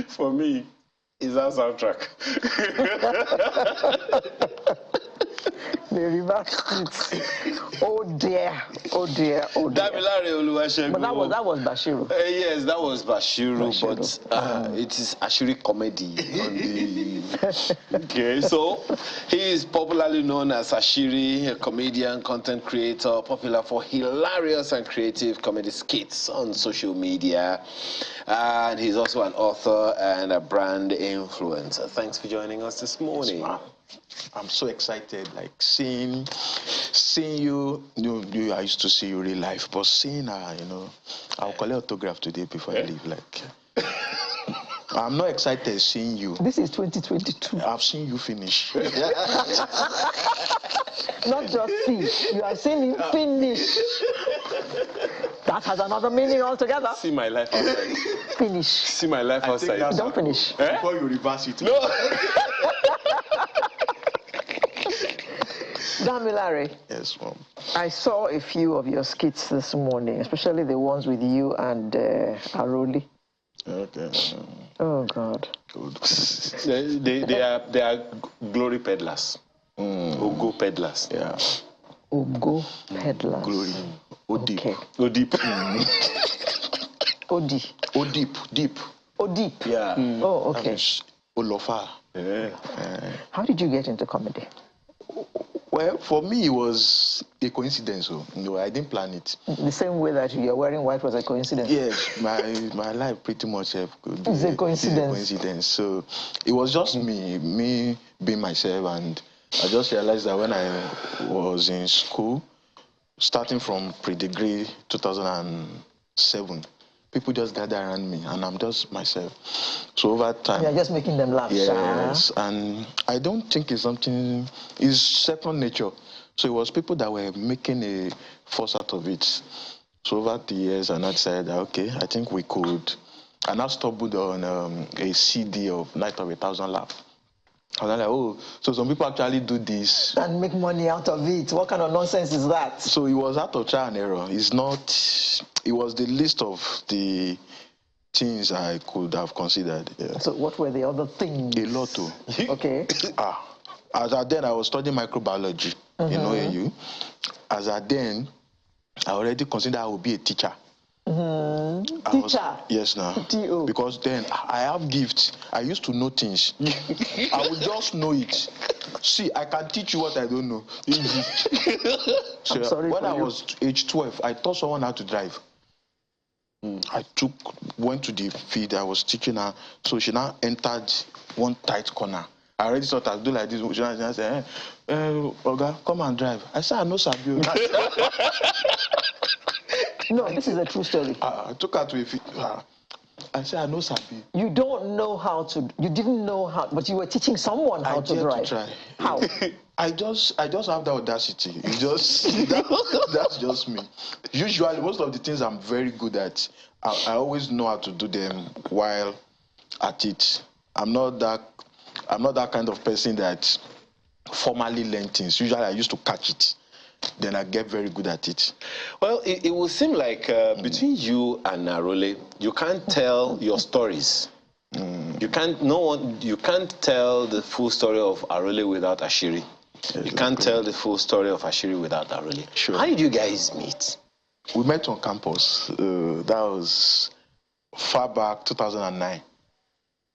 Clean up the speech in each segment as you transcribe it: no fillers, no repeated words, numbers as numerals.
For me, it's our soundtrack. The reverse it. Oh dear, oh dear, oh dear. But that was Bashiru. Yes, that was Bashiru. But it is Ashiri comedy. Okay, so he is popularly known as Ashiri, a comedian, content creator, popular for hilarious and creative comedy skits on social media. And he's also an author and a brand influencer. Thanks for joining us this morning. Yes, I'm so excited, like seeing you. I used to see you real life, but seeing her, I'll collect autograph today before I leave. Like, I'm not excited seeing you. This is 2022. I've seen you finish. Not just see, you have seen him finish. That has another meaning altogether. See my life outside. Finish. See my life outside. Don't finish. Before you reverse it. No. Damilare. Yes, Mom. I saw a few of your skits this morning, especially the ones with you and Aroli. Okay. Oh God. Good. they are glory peddlers. Ogo peddlers. Yeah. Ogo peddlers. Glory. Odip. Okay. Odip. Odi. Odip. Deep. Odip. Yeah. Oh, okay. Olofa. Yeah. How did you get into comedy? Well, for me, it was a coincidence. I didn't plan it. The same way that you're wearing white was a coincidence? Yes, my life pretty much it's a coincidence. So it was just me being myself, and I just realized that when I was in school, starting from pre-degree 2007, people just gather around me, and I'm just myself. So over time... You're just making them laugh. Yes, and I don't think it's something... It's second nature. So it was people that were making a fuss out of it. So over the years, and I decided, okay, I think we could... And I stumbled on a CD of Night of 1,000 Laughs. I was like, oh, so some people actually do this. And make money out of it. What kind of nonsense is that? So it was out of trial and error. It's not... It was the list of the things I could have considered. Yeah. So what were the other things? A lot too. Okay. As at then, I was studying microbiology in OAU. As at then, I already considered I would be a teacher. Teacher? Yes, now. Because then I have gifts. I used to know things. I would just know it. See, I can teach you what I don't know. So when I was age 12, I taught someone how to drive. I went to the field. I was teaching her. So she now entered one tight corner. I already thought I'd do like this. She said, Oga, come and drive. I said, I know Sabio. No, this is a true story. I took her to a field. I said, I know Sabio. You don't know how to, you didn't know how, but you were teaching someone how to drive. To try. How? I just have the audacity. It's just, that's just me. Usually, most of the things I'm very good at, I always know how to do them while at it. I'm not that kind of person that formally learn things. Usually, I used to catch it. Then I get very good at it. Well, it would seem like between you and Narole, you can't tell your stories. You can't tell the full story of Arole without Ashiri. You can't tell the full story of Ashiri without Arole. Sure. How did you guys meet? We met on campus. That was far back, 2009.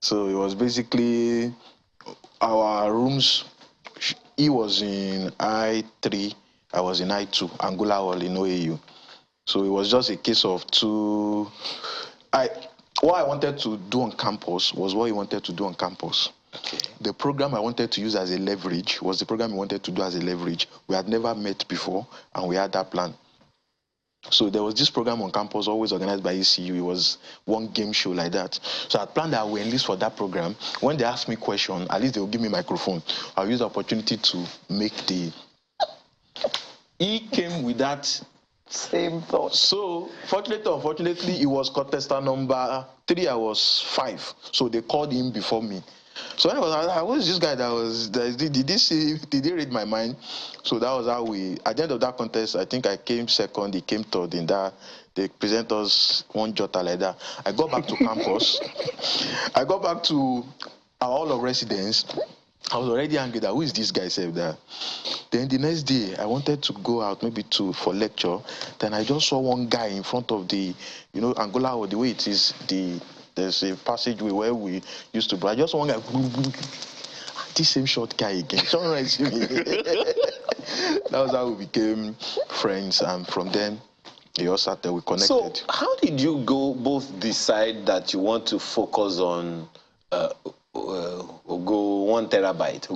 So it was basically our rooms. He was in I3. I was in I2, Angola Hall in OAU. So it was just a case of what I wanted to do on campus was what he wanted to do on campus. Okay. The program I wanted to use as a leverage was the program he wanted to do as a leverage. We had never met before, and we had that plan. So there was this program on campus, always organized by ECU. It was one game show like that. So I planned that I would enlist for that program. When they asked me questions, at least they would give me a microphone. I'll use the opportunity to make the... He came with that same thought. So, fortunately or unfortunately, he was contestant number 3, I was 5. So they called him before me. So I was this guy did he read my mind? So that was how at the end of that contest, I think I came second, he came third in that They present us one jota like that. I got back to campus. I got back to our hall of residence. I was already angry that who is this guy said that. Then the next day, I wanted to go out maybe for lecture. Then I just saw one guy in front of the, Angola, or the way it is, there's a passageway where we used to. But I just saw one guy. This same short guy again. Someone see me. That was how we became friends, and from then. We connected. So, how did you both decide that you want to focus on go 1 terabyte?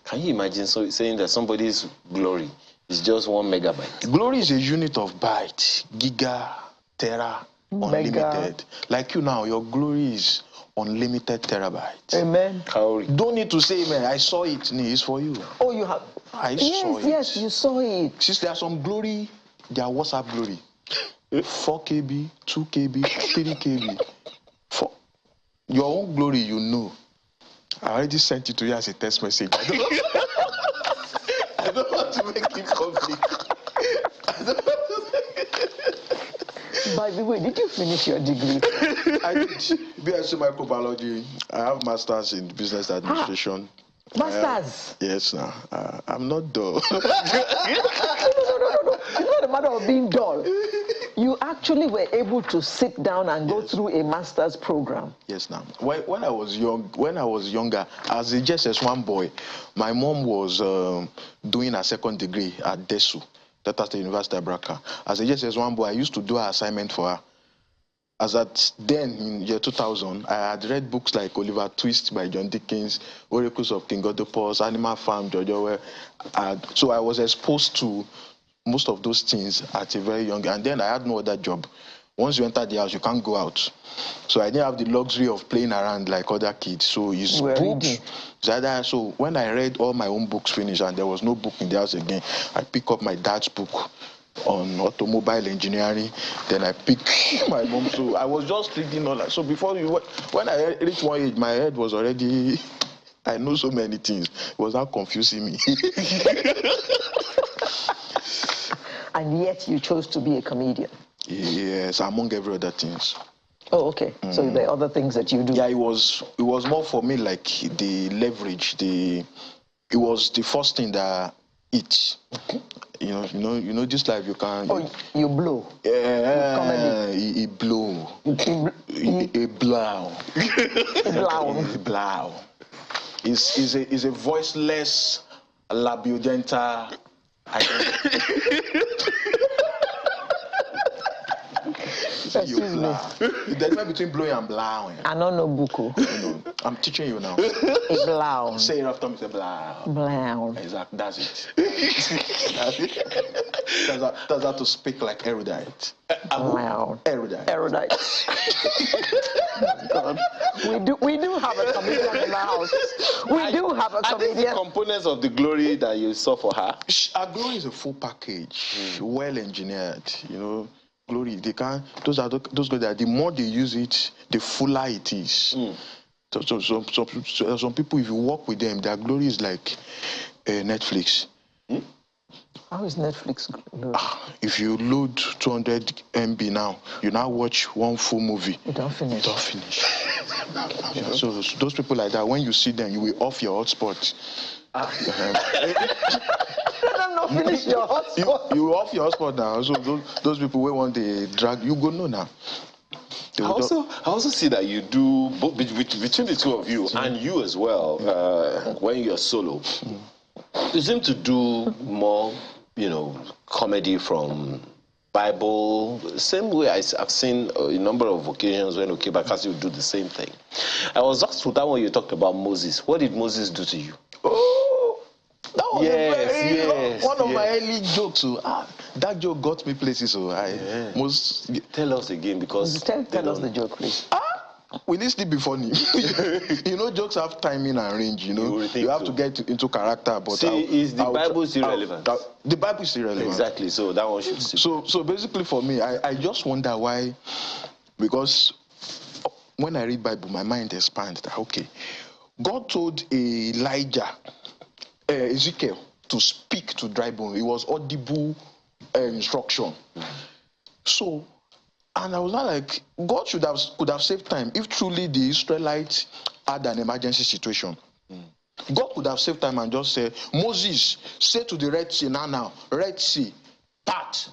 Can you imagine saying that somebody's glory is just 1 megabyte? Glory is a unit of byte, giga, tera, unlimited. Like you now, your glory is unlimited terabytes. Amen. Don't need to say amen. I saw it. It's for you. Oh, you have. I saw it. Yes, you saw it. Since there are some glory, there are WhatsApp glory. 4 KB, 2 KB, 3 KB. For your own glory, you know. I already sent it to you as a text message. I don't want to make it public. By the way, did you finish your degree? I did. BSc microbiology. I have masters in business administration. Masters? Yes, now. I'm not dull. No. It's not a matter of being dull. You actually were able to sit down and go through a master's program. Yes, now. When I was younger, as a JSS1 boy, my mom was doing a second degree at DESU, that's the University of Bracca. As a JSS1 boy, I used to do an assignment for her. As at then, in year 2000, I had read books like Oliver Twist by John Dickens, Oracles of King Oedipus, Animal Farm, George Orwell. So I was exposed to most of those things at a very young age. And then I had no other job. Once you enter the house, you can't go out. So I didn't have the luxury of playing around like other kids. So it's books. So when I read all my own books finished and there was no book in the house again, I pick up my dad's book on automobile engineering. Then I pick my mom. So I was just reading all that. So when I reached one age, my head was already, I know so many things. It was not confusing me. And yet you chose to be a comedian. Yes, among every other things. Oh, okay. So there are other things that you do. Yeah, it was more for me like the leverage. It was the first thing that you know this life you can. Oh, you blow. Yeah, it blow. It blow. It blow. Is a voiceless labiodenta. Excuse me. The difference between blowing and blowing. I don't know Buko. I'm teaching you now. Blow. Say it after me. Say blow. Blow. Exactly. That's it. That's how to speak like erudite. Blow. Erudite. Erudite. God. We do have a comedian in the house. We do have a comedian. Are these the components of the glory that you saw for her? Our glory is a full package, well engineered. Glory. They can. Those guys that the more they use it, the fuller it is. So some people, if you work with them, their glory is like Netflix. How is Netflix glory? If you load 200 MB now, you now watch one full movie. You don't finish. You don't finish. So those people like that, when you see them, you will off your hotspot. No, finish your hotspot. You off your hotspot now. So those people who want the drag, you go no now. I also see that you do between the two of you and you as well. When you're solo, you seem to do more, comedy from Bible. Same way I've seen a number of occasions when Okebakasi would do the same thing. I was asked for that one you talked about Moses. What did Moses do to you? That was one of my early jokes. That joke got me places. Tell us again because tell us the joke, please. Will it still be funny? Jokes have timing and range. You have to get into character. But is the Bible still relevant? The Bible is still relevant. Exactly. So that one should still. So basically, for me, I just wonder why. Because when I read Bible, my mind expands. Okay, God told Ezekiel to speak to dry bone. It was audible instruction. So And I was not like, God could have saved time if truly the Israelites had an emergency situation. God could have saved time and just said, Moses, say to the Red Sea now, Red Sea, part.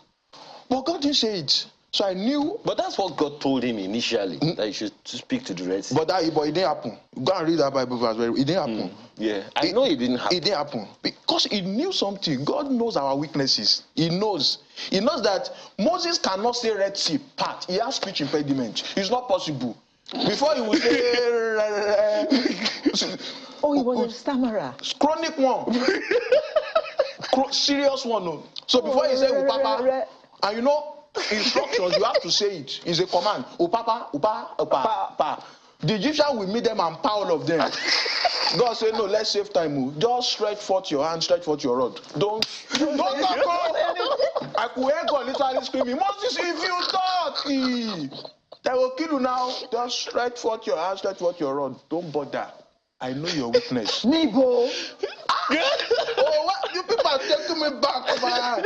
But God didn't say it. So I knew. But that's what God told him initially, that he should speak to the Red Sea. But it didn't happen. Go and read that Bible verse. It didn't happen. Yeah, I know it didn't happen. It didn't happen. Because he knew something. God knows our weaknesses. He knows. He knows that Moses cannot say Red Sea part. He has speech impediment. It's not possible. Before he would say... Oh, he was a stammerer. Chronic one. Serious one. No. So before he said, Papa, and you know, instructions, you have to say it. It's a command. Papa, pa. The Egyptian will meet them and power all of them. God said, no, let's save time. Just stretch forth your hand, stretch forth your rod. Don't go. I could hear God literally screaming, Moses, if you thought they will kill you now, just stretch forth your hand, stretch forth your rod. Don't bother. I know your weakness. Nibo. Oh, what? You people are taking me back over.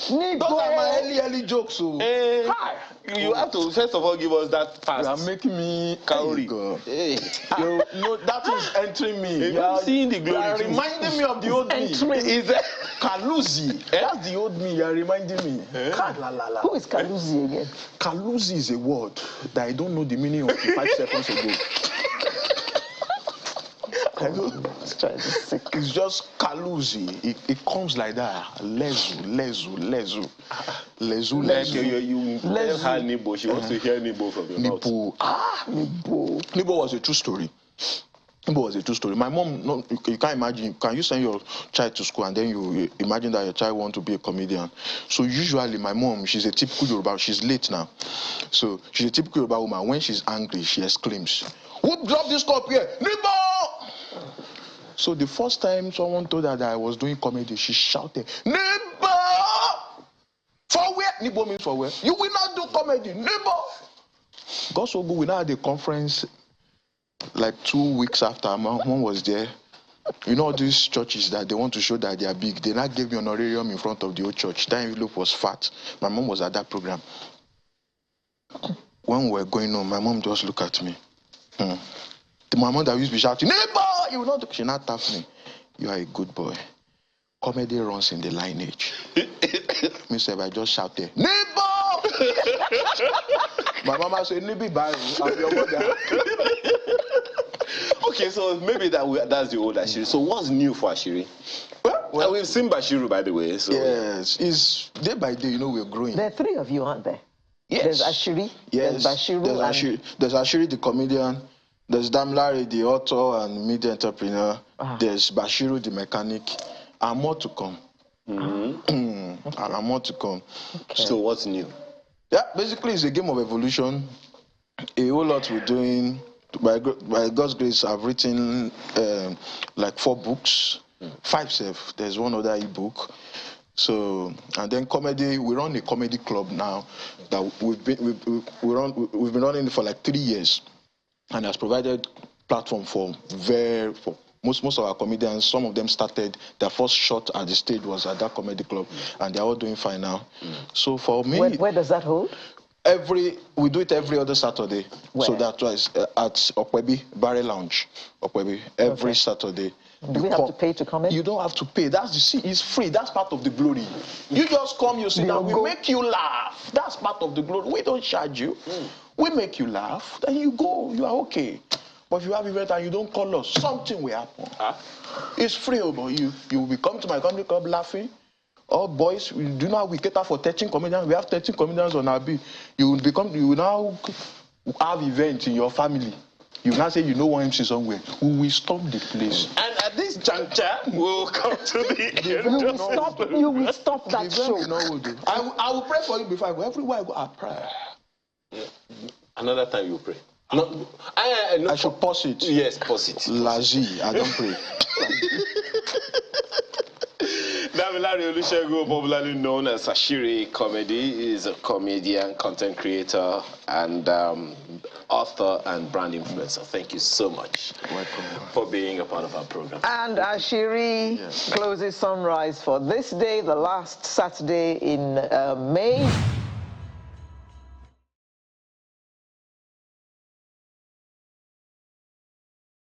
Those are my early jokes. So. Hi. You have to first of all give us that fast. You are making me cowrie. Hey. No, that is entering me. You are seeing the glory. You are reminding me of the old me. Is Kaluzi. That's the old me. You are reminding me. Who is Kaluzi again? Kaluzi is a word that I don't know the meaning of 5 seconds ago. It's just Kaluzi. It comes like that. Lezu. You tell her Nibo. She wants to hear Nibo from your mouth. Nibo. Nibo was a true story. My mom, no, you can't imagine. Can you send your child to school and then you imagine that your child wants to be a comedian? So usually my mom, she's a typical Yoruba. She's late now. So she's a typical Yoruba woman. When she's angry, she exclaims, "Who dropped this cup here? Nibo!" So the first time someone told her that I was doing comedy, she shouted, "Nibo! For where?" Nibo means for where? "You will not do comedy, Nibo!" God so good, we now had a conference like 2 weeks after. My mom was there. You know these churches that they want to show that they are big. They now gave me an honorarium in front of the old church. That envelope was fat. My mom was at that program. When we were going home, my mom just looked at me. My mom that used to be shouting, "Neighbor, you will not do." She now tapped me. "You are a good boy. Comedy runs in the lineage." Mr. I just shouted, "Neighbor!" My mama said, "Nibi Baru, I'm your mother." Okay, so maybe that's the old Ashiri. So what's new for Ashiri? Well, we've seen Bashiru, by the way. So. Yes, it's day by day, you know, we're growing. There are 3 of you, aren't there? Yes. There's Ashiri, yes. There's Bashiru, There's Ashiri, the comedian. There's Damlari, the author and media entrepreneur. There's Bashiru, the mechanic. And more to come. And more to come. Okay. So what's new? Yeah, basically it's a game of evolution. A whole lot we're doing. By God's grace, I've written like 4 books. 5 self. There's one other ebook. So, and then comedy, we run a comedy club now that we've been running it for like 3 years. And has provided platform for most of our comedians. Some of them started, their first shot at the stage was at that comedy club, and they're all doing fine now. So for me, where does that hold? We do it every other Saturday. Where? So that was at Okwebi Barre Lounge, Okwebi, every Saturday. Do we have to pay to come in? You don't have to pay. It's free. That's part of the glory. You just come, you sit down, we make you laugh. That's part of the glory. We don't charge you. We make you laugh, then you go. You are okay. But if you have event and you don't call us, something will happen. It's free, but you will come to my comedy club laughing. All boys, do you know how we cater for 13 comedians? We have 13 comedians on our bill. You will now have events in your family. You now say you know one MC somewhere. We will stop the place. And at this juncture, we'll come to the end. You will stop that show. I will pray for you before I go. Everywhere I go, I pray. Another time you pray. No, I should pause it. Yes, pause it. Lazy, I don't pray. Damilare Olusegun, popularly known as Ashiri Comedy, is a comedian, content creator, and author and brand influencer. Thank you so much for being a part of our program. And Ashiri closes sunrise for this day, the last Saturday in May.